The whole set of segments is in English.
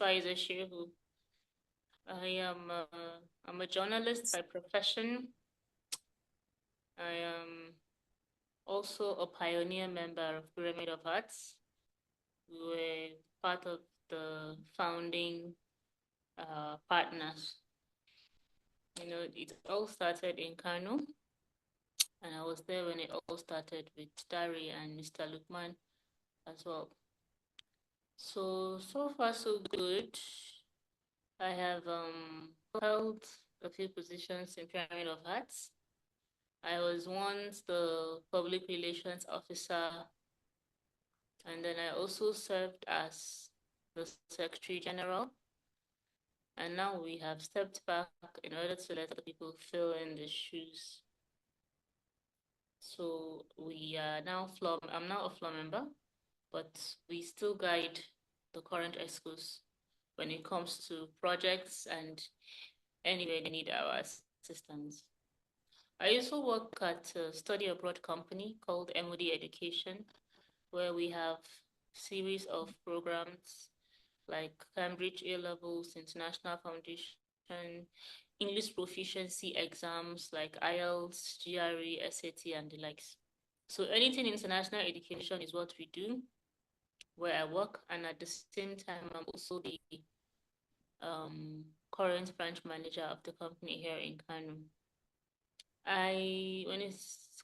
Faiza Shehu. I'm a journalist by profession. I am also a pioneer member of Pyramid of Hearts. We were part of the founding partners. It all started in Kano, and I was there when it all started with Dari and Mr. Lukman as well. So far so good. I have held a few positions in Pyramid of Hearts. I was once the public relations officer, and then I also served as the Secretary General. And now we have stepped back in order to let other people fill in the shoes. So we are now I'm now a floor member, but we still guide the current ESCOs when it comes to projects and anywhere they need our assistance. I also work at a study abroad company called MOD Education, where we have series of programs like Cambridge A-levels, International Foundation, English proficiency exams like IELTS, GRE, SAT, and the likes. So anything international education is what we do, where I work, and at the same time, I'm also the current branch manager of the company here in Kano. When it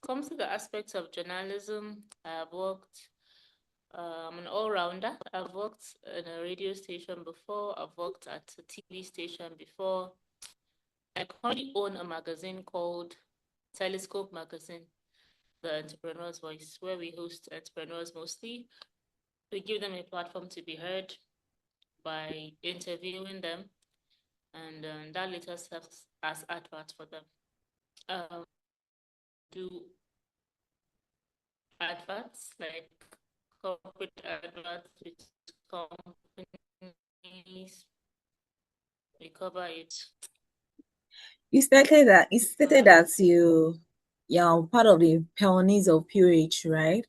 comes to the aspects of journalism, I've worked, I'm an all-rounder. I've worked in a radio station before, I've worked at a TV station before. I currently own a magazine called Telescope Magazine, The Entrepreneur's Voice, where we host entrepreneurs mostly. We give them a platform to be heard by interviewing them, and that later serves as adverts for them. Do adverts, like corporate adverts with companies. We cover it. You stated that you're part of the pioneers of POH, right?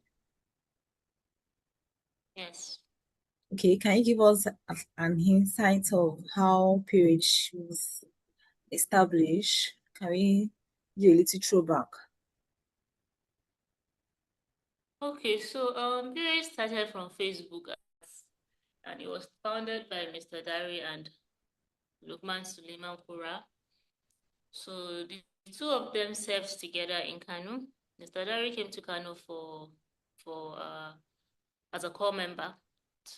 Yes. Okay, can you give us an insight of how POH was established? Can we do a little throwback? Okay, so POH started from Facebook, and it was founded by Mr. Dari and Lukman Suleiman Kura. So the two of them served together in Kano. Mr. Dari came to Kano for as a core member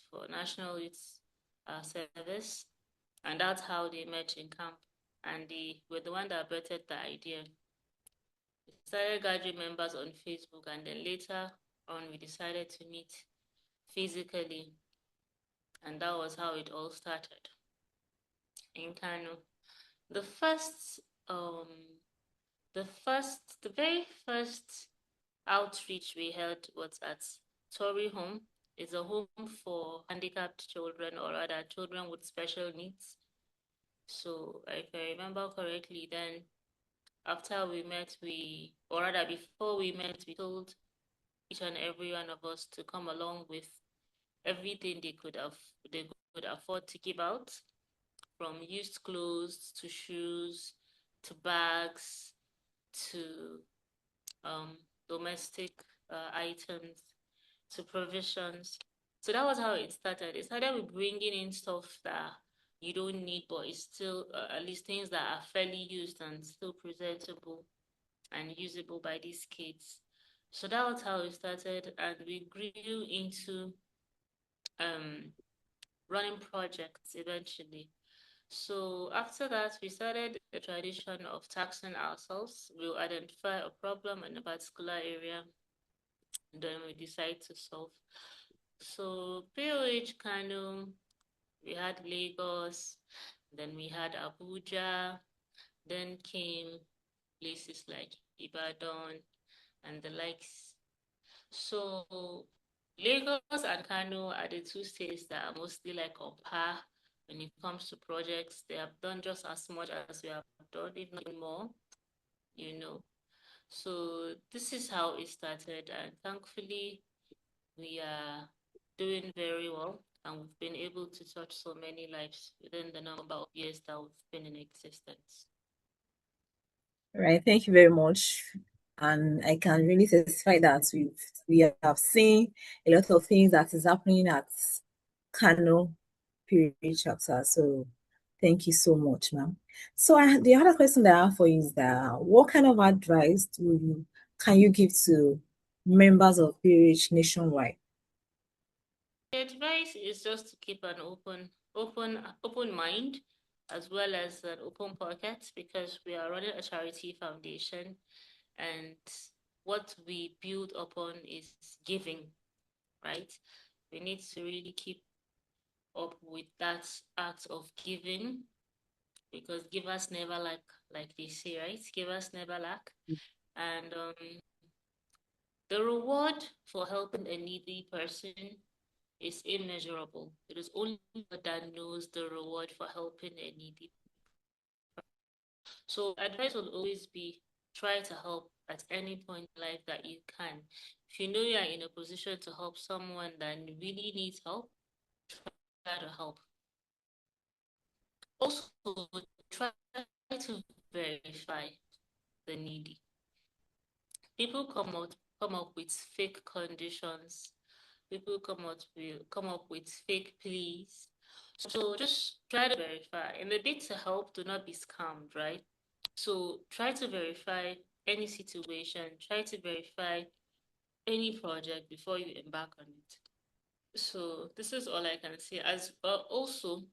for National Youth Service, and that's how they met in camp. And they were the one that birthed the idea. We started gathering members on Facebook, and then later on, we decided to meet physically, and that was how it all started in Kano. The very first outreach we held was at Tori Home. It's a home for handicapped children, or rather children with special needs. So if I remember correctly, then after we met, before we met, we told each and every one of us to come along with everything they could afford to give out, from used clothes to shoes to bags to domestic items to provisions. So that was how it started. It started with bringing in stuff that you don't need, but it's still at least things that are fairly used and still presentable and usable by these kids. So that was how it started, and we grew into running projects eventually. So after that, we started the tradition of taxing ourselves. We'll identify a problem in a particular area, and then we decide to solve. So POH Kano, we had Lagos, then we had Abuja, then came places like Ibadan and the likes. So Lagos and Kano are the two states that are mostly like on par when it comes to projects. They have done just as much as we have done, if not more, you know. So this is how it started, and thankfully we are doing very well. and we've been able to touch so many lives within the number of years that we've been in existence. All right, thank you very much. And I can really testify that we have seen a lot of things that is happening at Kano Period Chapter. So thank you so much, ma'am. So the other question that I have for you is that what kind of advice can you give to members of PH nationwide? The advice is just to keep an open mind as well as an open pocket, because we are running a charity foundation, and what we build upon is giving, right? We need to really keep up with that act of giving, because givers never lack, like they say, right? Givers never lack. And the reward for helping a needy person is immeasurable. It is only God that knows the reward for helping a needy. So advice will always be try to help at any point in life that you can. If you know you are in a position to help someone that really needs help, try to help. Also, try to verify the needy. People come up with fake conditions. People come up with fake pleas. So just try to verify. In the bid to help, do not be scammed, right? So try to verify any situation, try to verify any project before you embark on it. So this is all I can say. As also,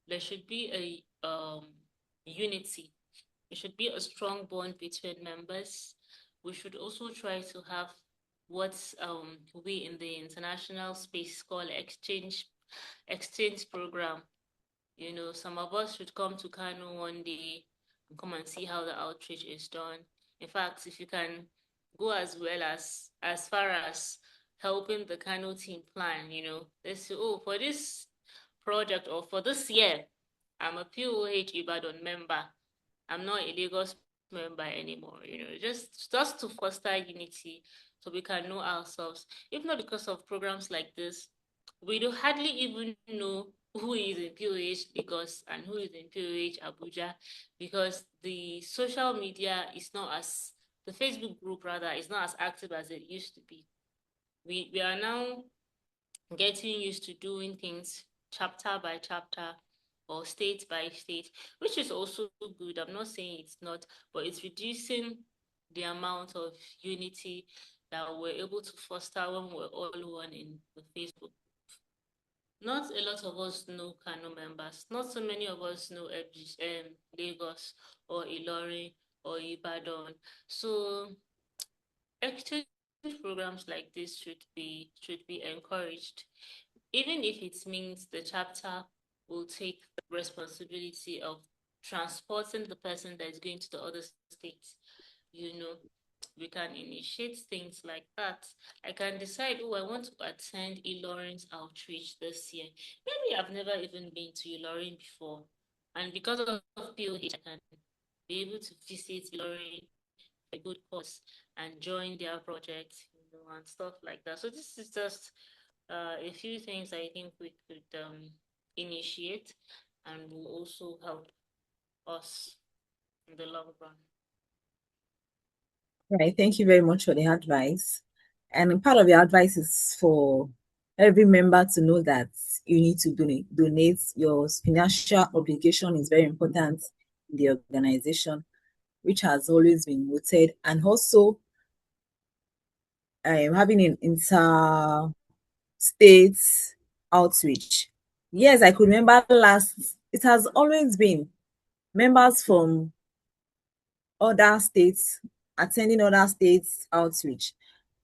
there should be a unity. There should be a strong bond between members. We should also try to have what we in the international space call exchange program. You know, some of us should come to Kano one day and come and see how the outreach is done. In fact, if you can go as far as helping the Kano team plan, you know, they say, oh, for this project or for this year, I'm a POH Ibadan member. I'm not a Lagos member anymore, you know, just to foster unity so we can know ourselves. If not because of programs like this, we do hardly even know who is in POH Lagos and who is in POH Abuja, because the social media is not as, the Facebook group rather, is not as active as it used to be. We are now getting used to doing things chapter by chapter or state by state, which is also good. I'm not saying it's not, but it's reducing the amount of unity that we're able to foster when we're all one in the Facebook. Not a lot of us know Kano members. Not so many of us know Lagos or Ilorin or Ibadan. So exchange programs like this should be encouraged, even if it means the chapter will take responsibility of transporting the person that is going to the other states. You know, we can initiate things like that. I can decide, oh, I want to attend Ilorin's outreach this year. Maybe I've never even been to Ilorin before. And because of POH, I can be able to visit Ilorin a good cause and join their project, you know, and stuff like that. So this is just a few things I think we could initiate and will also help us in the long run. Right, thank you very much for the advice. And part of the advice is for every member to know that you need to donate. Your financial obligation is very important in the organization, which has always been noted. And also, having an inter-state outreach. Yes, I could remember it has always been members from other states attending other states outreach.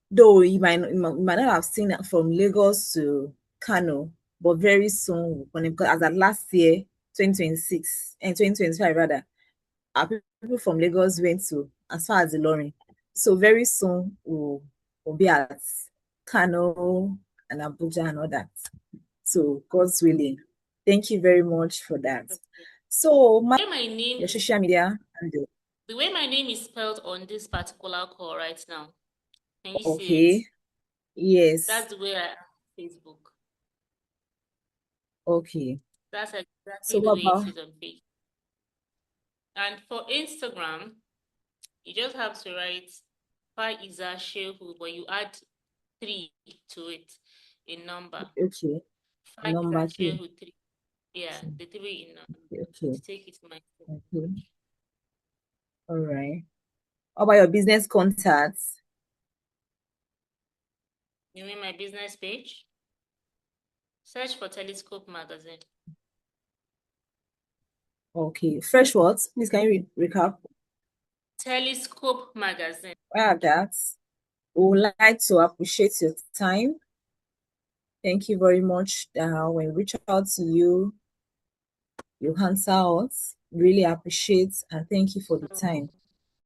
Though you might not have seen it from Lagos to Kano, but very soon, because as at last year, 2026 and 2025 rather, our people from Lagos went to as far as Ilorin. So very soon we'll be at Kano and Abuja and all that. So God's willing. Thank you very much for that. So your social media handle. The way my name is spelled on this particular call right now, can you see it? Okay. Yes. That's the way I am on Facebook. Okay. That's exactly So the what way about it is on Facebook. And for Instagram, you just have to write Faiza Shehu, but you add 3 to it in number. okay? Faiza Number 3. Shehu 3. Yeah, Okay. the 3 in number. Okay. Take it my Okay. All right. How about your business contacts? You mean my business page? Search for Telescope Magazine. Okay. Fresh words. Please can you recap? Telescope Magazine. That. We would like to appreciate your time. Thank you very much. When we reach out to you, you answer us. Really appreciate and thank you for the So time.